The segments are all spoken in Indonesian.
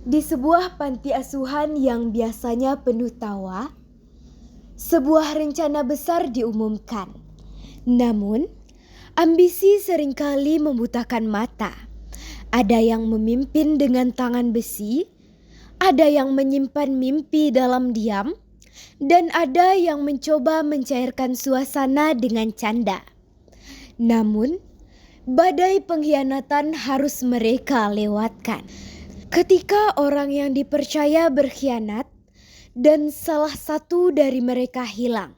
Di sebuah panti asuhan yang biasanya penuh tawa, sebuah rencana besar diumumkan. Namun, ambisi seringkali membutakan mata. Ada yang memimpin dengan tangan besi, ada yang menyimpan mimpi dalam diam, dan ada yang mencoba mencairkan suasana dengan canda. Namun, badai pengkhianatan harus mereka lewatkan. Ketika orang yang dipercaya berkhianat dan salah satu dari mereka hilang,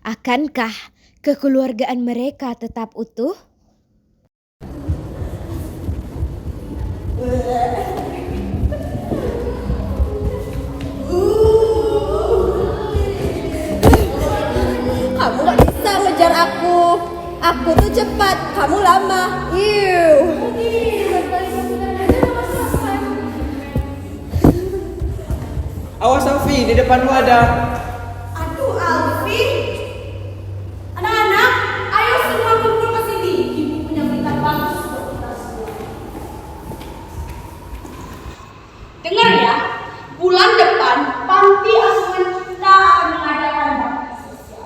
akankah kekeluargaan mereka tetap utuh? Kamu gak bisa ngejar aku. Aku tuh cepat, kamu lama. Awas Alfi, di depanmu ada. Aduh Alfi. Anak-anak, ayo semua kumpul ke sini. Ibu punya berita bagus buat kita semua. Dengar ya, bulan depan panti asuhan kita akan mengadakan bakti sosial.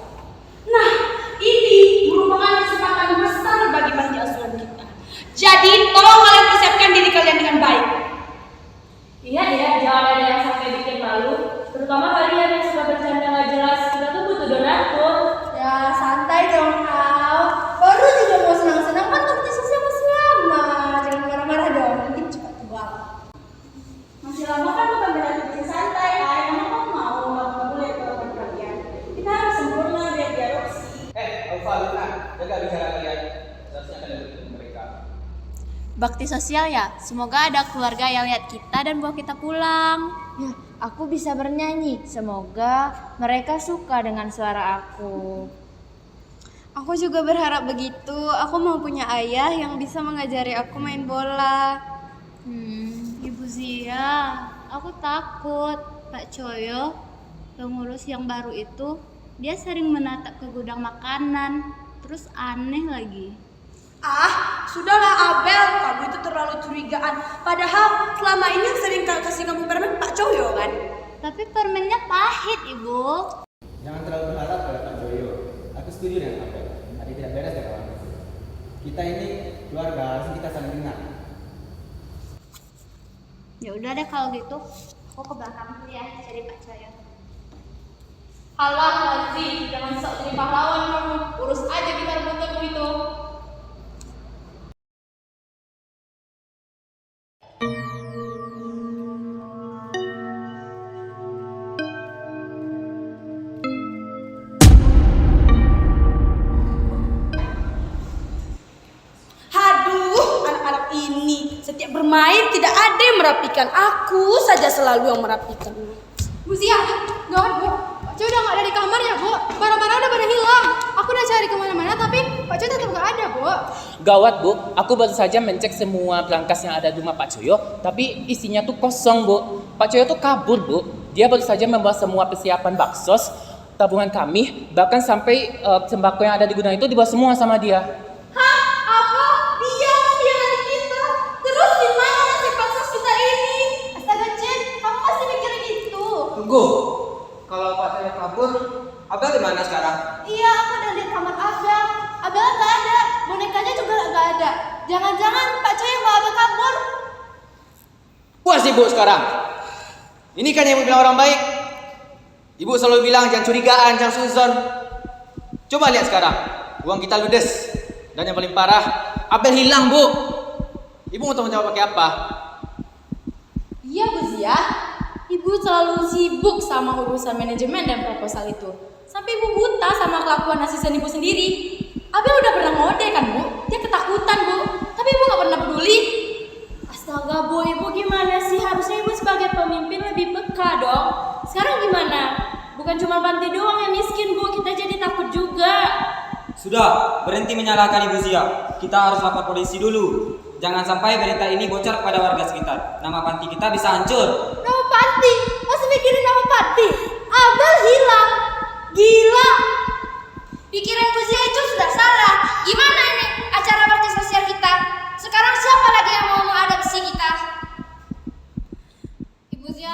Nah, ini merupakan kesempatan besar bagi panti asuhan kita. Jadi tolong kalian persiapkan diri kalian dengan baik. Iya, jangan ada yang sampai bikin malu. Terutama kalian yang suka bercanda nggak jelas. Kita tuh butuh donatur. Ya santai dong kau. Baru juga mau senang-senang kan bakti sosial masih lama. Jangan marah-marah dong, nanti cepat tua. Masih lama kan bukan berarti masih santai kan? Emang kamu mau nggak boleh teman kalian? Kita harus sempurna biar diadopsi. Alfa, Luna, jaga bicara kalian. Seharusnya kalian bertemu mereka. Bakti sosial ya. Semoga ada keluarga yang lihat kita dan bawa kita pulang. Ya, aku bisa bernyanyi. Semoga mereka suka dengan suara aku. Aku juga berharap begitu. Aku mau punya ayah yang bisa mengajari aku main bola. Ibu Zia, aku takut Pak Coyo, pengurus yang baru itu, dia sering menatap ke gudang makanan, terus aneh lagi. Ah, sudahlah Abel, kamu itu terlalu curigaan. Padahal selama ini yang sering kasih kamu permen Pak Coyo kan? Tapi permennya pahit, Ibu. Jangan terlalu berharap pada Pak Joyo. Aku setuju dengan Abel. Ada tidak beres ya kawan. Kita ini keluarga, harus kita saling dengar. Ya udah deh kalau gitu, aku ke belakang dulu ya cari Pak Coyo. Halah Lazi, jangan sok jadi pahlawan kamu. Urus aja kita rebutnya itu. Aduh, anak-anak ini setiap bermain tidak ada yang merapikan. Aku saja selalu yang merapikan. Bu Zia, gawat Bu. Pak Coy udah gak ada di kamarnya Bu. Barang-barang udah pada hilang. Aku udah cari kemana-mana tapi Pak Coy tetap gak ada Bu. Gawat Bu, aku baru saja mencek semua berangkas yang ada di rumah Pak Coyo, tapi isinya tuh kosong Bu. Pak Coyo tuh kabur Bu. Dia baru saja membawa semua persiapan baksos, tabungan kami, bahkan sampai sembako yang ada di gudang itu dibawa semua sama dia. Hah? Apa? Dia mengkhianati kita? Terus di mana nasib bangsa kita ini? Astaga Cin, kamu masih mikirin itu? Tunggu. Kalau Pak Coyo kabur, Abel di mana sekarang? Iya, aku udah lihat kamar Abel. Abel gak ada, bonekanya juga gak ada. Jangan-jangan Pak Coy yang bawa Abel kabur. Puas Ibu sekarang. Ini kan yang Ibu bilang orang baik. Ibu selalu bilang jangan curigaan, jangan suzon. Coba lihat sekarang, uang kita ludes. Dan yang paling parah, Abel hilang Bu. Ibu mau tanggung jawab pakai apa? Iya Bu Zia, Ibu selalu sibuk sama urusan manajemen dan proposal itu. Sampai Ibu buta sama kelakuan asisten Ibu sendiri. Abel udah pernah ngode kan Bu, dia ketakutan Bu. Tapi Ibu gak pernah peduli. Astaga Bu, Ibu gimana sih? Harusnya Ibu sebagai pemimpin lebih peka dong. Sekarang gimana? Bukan cuma panti doang yang miskin Bu, kita jadi takut juga. Sudah, berhenti menyalahkan Ibu Zia. Kita harus lapor polisi dulu. Jangan sampai berita ini bocor kepada warga sekitar. Nama panti kita bisa hancur. Nama panti? Masih mikirin nama panti? Abel hilang. Gila. Pikiran Bu Zia itu sudah salah. Gimana ini acara bakti sosial kita? Sekarang siapa lagi yang mau mengadopsi kita? Ibu Zia,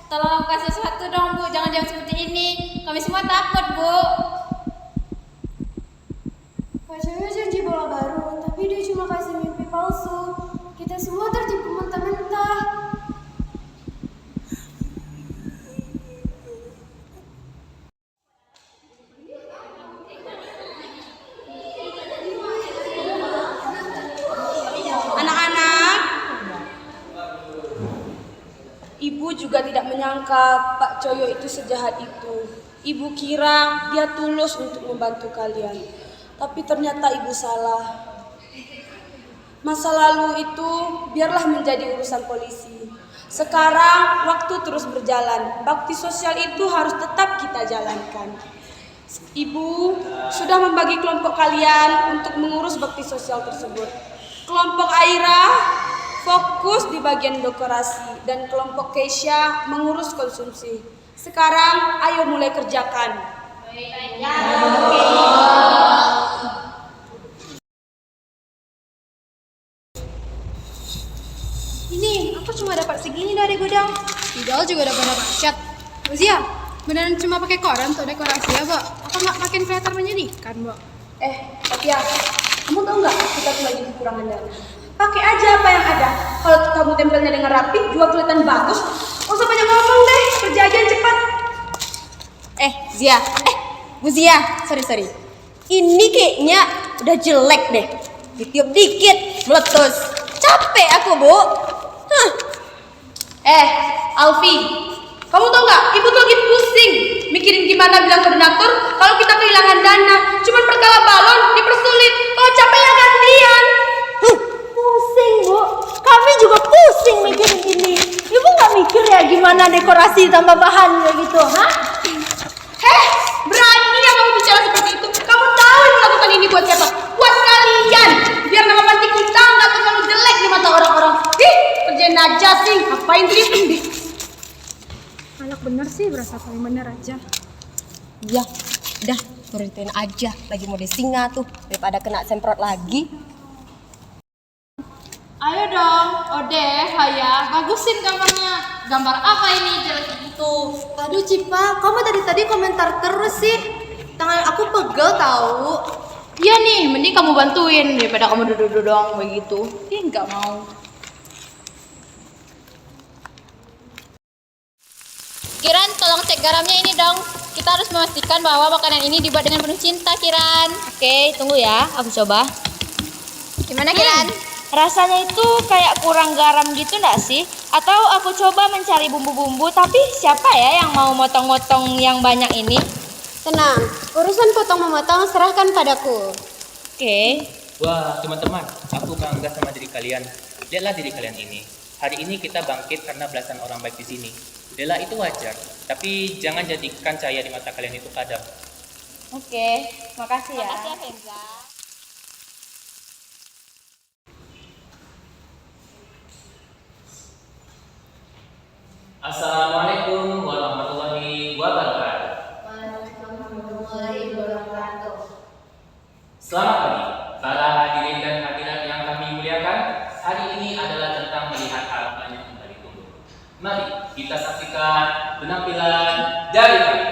tolong aku kasih sesuatu dong Bu, jangan seperti ini. Kami semua takut Bu. Pak Coyo janji bola baru, tapi dia cuma kasih mimpi palsu. Kita semua tertipu mentah-mentah. Anak-anak, Ibu juga tidak menyangka Pak Coyo itu sejahat itu. Ibu kira dia tulus untuk membantu kalian, tapi ternyata Ibu salah. Masa lalu itu biarlah menjadi urusan polisi. Sekarang waktu terus berjalan, bakti sosial itu harus tetap kita jalankan. Ibu sudah membagi kelompok kalian untuk mengurus bakti sosial tersebut. Kelompok Aira fokus di bagian dekorasi dan kelompok Keisha mengurus konsumsi. Sekarang ayo mulai kerjakan. Ini aku cuma dapat segini dari gudang. Tidal juga dapat cat. Zia, beneran cuma pakai koran untuk dekorasi ya, Mbak? Apa nggak makin kelihatan menyedihkan, Mbak? Fatia, kamu tahu nggak kita tuh lagi kekurangan dana? Pakai aja apa yang ada. Kalau kamu tempelnya dengan rapi, juga kelihatan bagus. Gak usah banyak ngomong deh, kerja aja cepat. Bu Zia, sorry. Ini kayaknya udah jelek deh. Ditiup dikit, meletus. Capek aku, Bu. Alfi, kamu tahu nggak? Ibu tuh lagi pusing mikirin gimana bilang koordinator kalau kita kehilangan dana. Cuman perkara balon dipersulit. Kalau capeknya gantian. Pusing, Bu. Kami juga pusing mikirin ini. Ibu nggak mikir ya gimana dekorasi tambah bahan gitu, ha? Beraninya kamu bicara seperti itu. Kamu tahu yang melakukan ini buat siapa? Buat kalian. Biar nama panti kita nggak terlalu jelek di mata orang-orang. Kerjain aja sih. Ngapain sih? Anak bener sih, berasa paling bener aja. Iya, udah turutin aja. Lagi mau disinga tuh, daripada kena semprot lagi. Ayo dong, Odeh, Haya, bagusin gambarnya. Gambar apa ini jelek itu? Aduh Cipa, kamu dari tadi komentar terus sih. Tangan aku pegel tahu. Iya nih, mending kamu bantuin daripada kamu duduk-duduk doang begitu. Ih, nggak mau. Kiran, tolong cek garamnya ini dong. Kita harus memastikan bahwa makanan ini dibuat dengan penuh cinta, Kiran. Oke, tunggu ya, aku coba. Gimana, Kiran? Rasanya itu kayak kurang garam gitu nggak sih? Atau aku coba mencari bumbu-bumbu, tapi siapa ya yang mau motong-motong yang banyak ini? Tenang, urusan potong memotong serahkan padaku. Oke. Wah, teman-teman, aku bangga sama diri kalian. Lihatlah diri kalian ini. Hari ini kita bangkit karena belasan orang baik di sini. Bela itu wajar, tapi jangan jadikan cahaya di mata kalian itu padam. Oke, makasih ya. Makasih ya, Kenza. Assalamualaikum warahmatullahi wabarakatuh. Selamat pagi, para hadirin dan hadirat yang kami muliakan. Hari ini adalah tentang melihat harapan yang kembali tumbuh. Mari kita saksikan penampilan dari kami.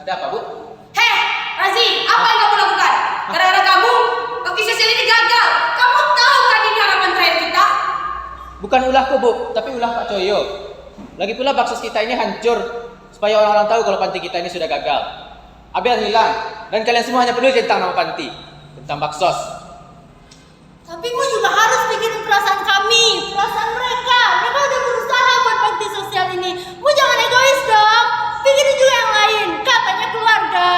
Ada apa, Bu? Razi, apa yang kamu lakukan? Gara-gara kamu, bakti sosial ini gagal. Kamu tahu kan ini harapan terakhir kita? Bukan ulahku, Bu, tapi ulah Pak Coyo. Lagi pula baksos kita ini hancur supaya orang-orang tahu kalau panti kita ini sudah gagal. Abel hilang dan kalian semua hanya peduli tentang nama panti, tentang baksos. Tapi mu juga harus pikirin perasaan kami, perasaan mereka. Mereka udah berusaha buat bakti sosial ini. Mu jangan egois dong. Pikirin juga yang lain. Katanya keluarga.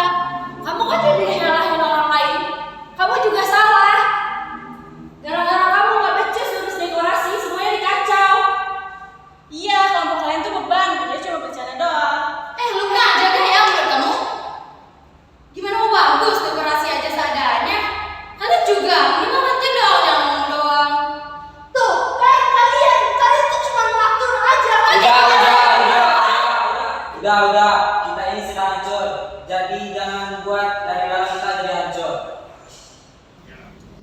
Kamu kan jadi nyalahin orang lain. Kamu juga salah. Udah, kita ini sedang hancur. Jadi jangan buat dari dalam kita jadi hancur.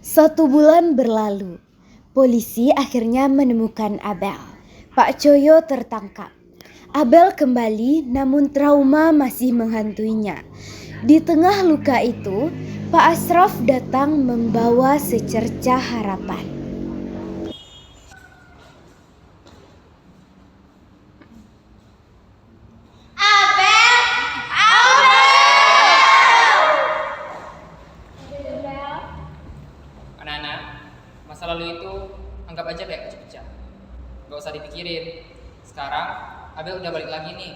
1 bulan berlalu. Polisi akhirnya menemukan Abel. Pak Coyo tertangkap. Abel kembali namun trauma masih menghantuinya. Di tengah luka itu, Pak Asraf datang membawa secercah harapan. Anak-anak, masa lalu itu anggap aja kayak pecah-pecah. Gak usah dipikirin. Sekarang Abel udah balik lagi nih.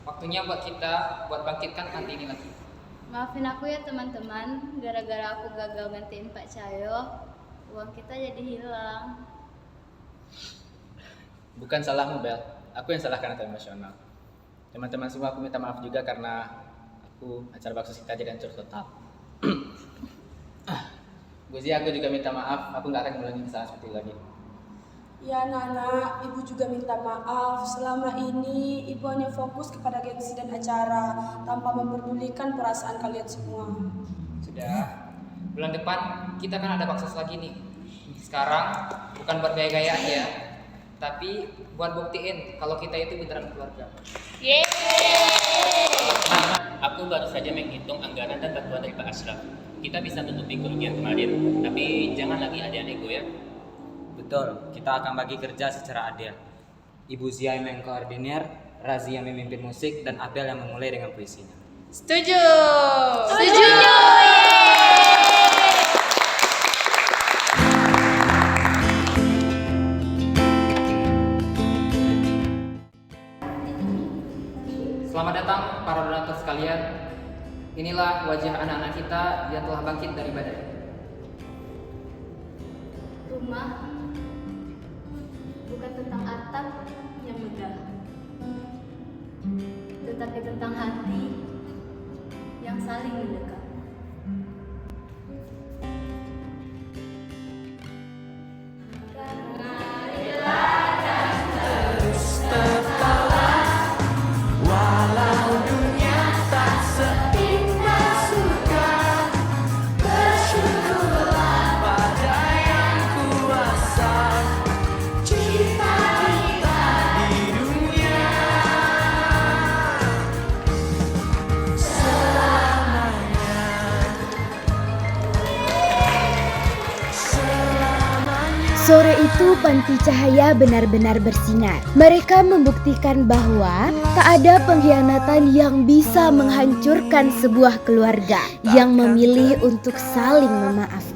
Waktunya buat kita buat bangkitkan panti ini lagi. Maafin aku ya teman-teman, gara-gara aku gagal gantiin Pak Cahyo, uang kita jadi hilang. Bukan salahmu, Bel. Aku yang salah karena terlalu emosional. Teman-teman semua, aku minta maaf juga karena acara bakso kita jadi hancur total. Guzi, aku juga minta maaf. Aku nggak akan ngulangi kesalahan seperti itu lagi. Ya anak-anak, ibu juga minta maaf. Selama ini ibu hanya fokus kepada gengsi dan acara tanpa memperdulikan perasaan kalian semua. Sudah. Bulan depan kita kan ada bakso lagi nih. Sekarang bukan buat gaya-gayaan ya, tapi buat buktiin kalau kita itu beneran keluarga. Aku baru saja menghitung anggaran dan bantuan dari Pak Ashraf. Kita bisa tutupi kerugian kemarin, tapi jangan lagi ada ego ya. Betul, kita akan bagi kerja secara adil. Ibu Zia yang mengkoordinir, Razi yang memimpin musik, dan Abel yang memulai dengan puisinya. Setuju. Selamat datang para donatur sekalian. Inilah wajah anak-anak kita yang telah bangkit dari badai. Rumah bukan tentang atap yang megah, tetapi tentang hati yang saling mendekat. Sore itu Panti Cahaya benar-benar bersinar. Mereka membuktikan bahwa tak ada pengkhianatan yang bisa menghancurkan sebuah keluarga yang memilih untuk saling memaafkan.